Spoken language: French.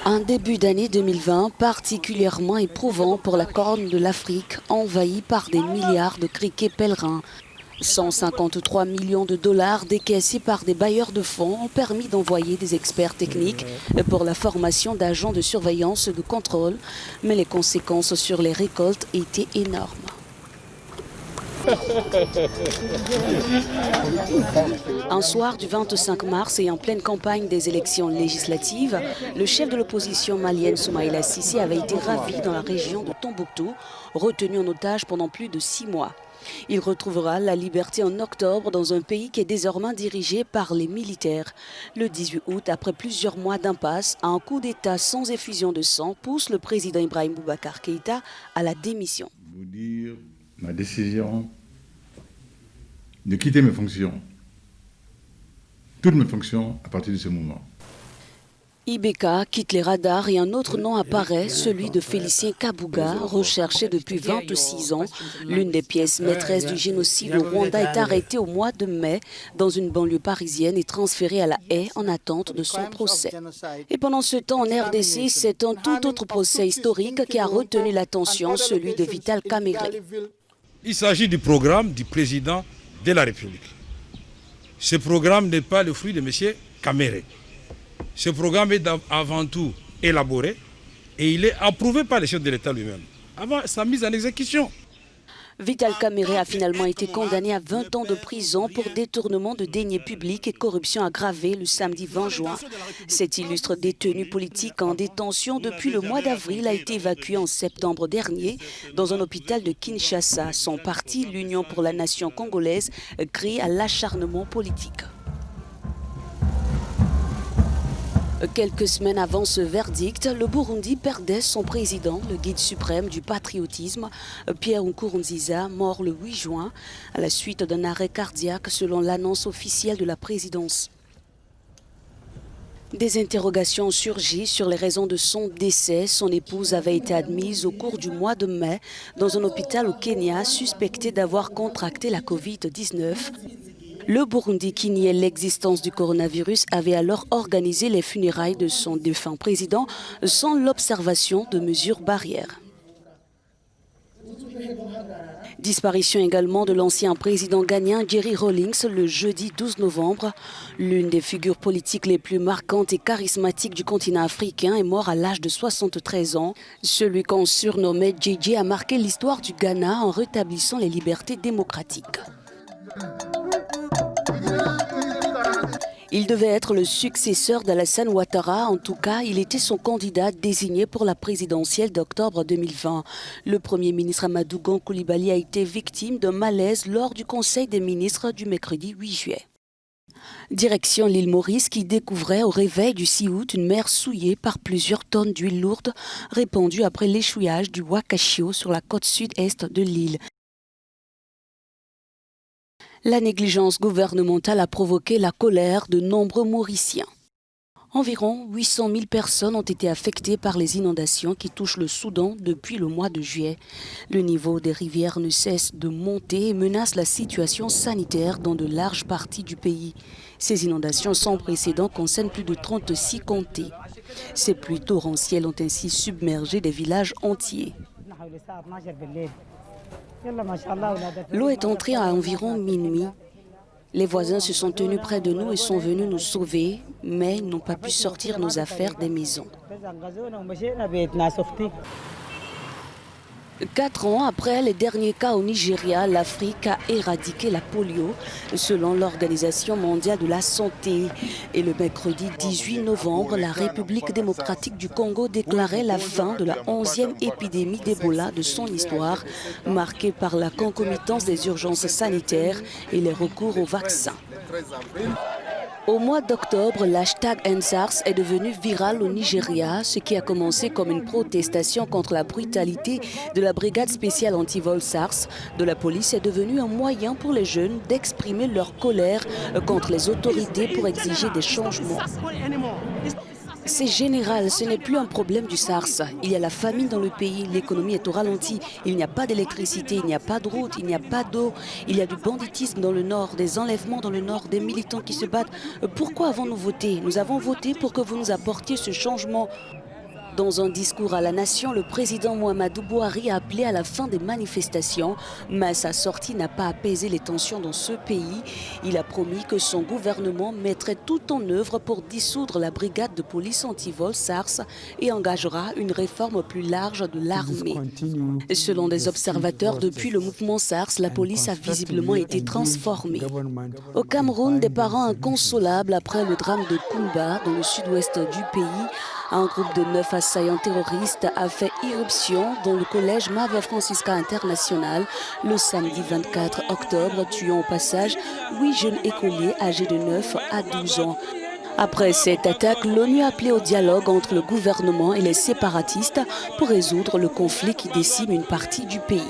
Un début d'année 2020 particulièrement éprouvant pour la Corne de l'Afrique, envahie par des milliards de criquets pèlerins. 153 millions de dollars décaissés par des bailleurs de fonds ont permis d'envoyer des experts techniques pour la formation d'agents de surveillance et de contrôle, mais les conséquences sur les récoltes étaient énormes. Un soir du 25 mars et en pleine campagne des élections législatives, le chef de l'opposition malienne Soumaïla Cissé avait été ravi dans la région de Tombouctou, retenu en otage pendant plus de 6 mois. Il retrouvera la liberté en octobre dans un pays qui est désormais dirigé par les militaires. Le 18 août, après plusieurs mois d'impasse, un coup d'État sans effusion de sang pousse le président Ibrahim Boubacar Keïta à la démission. Vous dire ma décision de quitter mes fonctions, toutes mes fonctions à partir de ce moment. Ibeka quitte les radars et un autre nom apparaît, celui de Félicien Kabouga, recherché depuis 26 ans. L'une des pièces maîtresses du génocide au Rwanda est arrêtée au mois de mai dans une banlieue parisienne et transférée à La Haye en attente de son procès. Et pendant ce temps en RDC, c'est un tout autre procès historique qui a retenu l'attention, celui de Vital Kamerhe. Il s'agit du programme du président de la République. Ce programme n'est pas le fruit de M. Kamerhe. Ce programme est avant tout élaboré et il est approuvé par le chef de l'État lui-même avant sa mise en exécution. Vital Kamerhe a finalement été condamné à 20 ans de prison pour détournement de deniers publics et corruption aggravée le samedi 20 juin. Cet illustre détenu politique en détention depuis le mois d'avril a été évacué en septembre dernier dans un hôpital de Kinshasa. Son parti, l'Union pour la nation congolaise, crie à l'acharnement politique. Quelques semaines avant ce verdict, le Burundi perdait son président, le guide suprême du patriotisme, Pierre Nkurunziza, mort le 8 juin, à la suite d'un arrêt cardiaque selon l'annonce officielle de la présidence. Des interrogations ont surgi sur les raisons de son décès. Son épouse avait été admise au cours du mois de mai dans un hôpital au Kenya, suspectée d'avoir contracté la Covid-19. Le Burundi, qui niait l'existence du coronavirus, avait alors organisé les funérailles de son défunt président sans l'observation de mesures barrières. Disparition également de l'ancien président ghanéen Jerry Rawlings le jeudi 12 novembre. L'une des figures politiques les plus marquantes et charismatiques du continent africain est mort à l'âge de 73 ans. Celui qu'on surnommait JJ a marqué l'histoire du Ghana en rétablissant les libertés démocratiques. Il devait être le successeur d'Alassane Ouattara. En tout cas, il était son candidat désigné pour la présidentielle d'octobre 2020. Le Premier ministre Amadou Gon Coulibaly a été victime d'un malaise lors du Conseil des ministres du mercredi 8 juillet. Direction l'île Maurice qui découvrait au réveil du 6 août une mer souillée par plusieurs tonnes d'huile lourde répandue après l'échouillage du Wakashio sur la côte sud-est de l'île. La négligence gouvernementale a provoqué la colère de nombreux Mauriciens. Environ 800 000 personnes ont été affectées par les inondations qui touchent le Soudan depuis le mois de juillet. Le niveau des rivières ne cesse de monter et menace la situation sanitaire dans de larges parties du pays. Ces inondations sans précédent concernent plus de 36 comtés. Ces pluies torrentielles ont ainsi submergé des villages entiers. L'eau est entrée à environ minuit. Les voisins se sont tenus près de nous et sont venus nous sauver, mais n'ont pas pu sortir nos affaires des maisons. 4 ans après les derniers cas au Nigeria, l'Afrique a éradiqué la polio, selon l'Organisation mondiale de la santé. Et le mercredi 18 novembre, la République démocratique du Congo déclarait la fin de la 11e épidémie d'Ebola de son histoire, marquée par la concomitance des urgences sanitaires et les recours aux vaccins. Au mois d'octobre, l'hashtag #EndSARS est devenu viral au Nigeria, ce qui a commencé comme une protestation contre la brutalité de la brigade spéciale anti-vol SARS de la police est devenu un moyen pour les jeunes d'exprimer leur colère contre les autorités pour exiger des changements. C'est général, ce n'est plus un problème du SARS. Il y a la famine dans le pays, l'économie est au ralenti, il n'y a pas d'électricité, il n'y a pas de route, il n'y a pas d'eau, il y a du banditisme dans le nord, des enlèvements dans le nord, des militants qui se battent. Pourquoi avons-nous voté? Nous avons voté pour que vous nous apportiez ce changement. Dans un discours à la nation, le président Muhammadu Buhari a appelé à la fin des manifestations, mais sa sortie n'a pas apaisé les tensions dans ce pays. Il a promis que son gouvernement mettrait tout en œuvre pour dissoudre la brigade de police anti-vol SARS et engagera une réforme plus large de l'armée. Selon des observateurs, depuis le mouvement SARS, la police a visiblement été transformée. Au Cameroun, des parents inconsolables après le drame de Kumba, dans le sud-ouest du pays. Un groupe de 9 assaillants terroristes a fait irruption dans le collège Mave Francisca International le samedi 24 octobre, tuant au passage 8 jeunes écoliers âgés de 9 à 12 ans. Après cette attaque, l'ONU a appelé au dialogue entre le gouvernement et les séparatistes pour résoudre le conflit qui décime une partie du pays.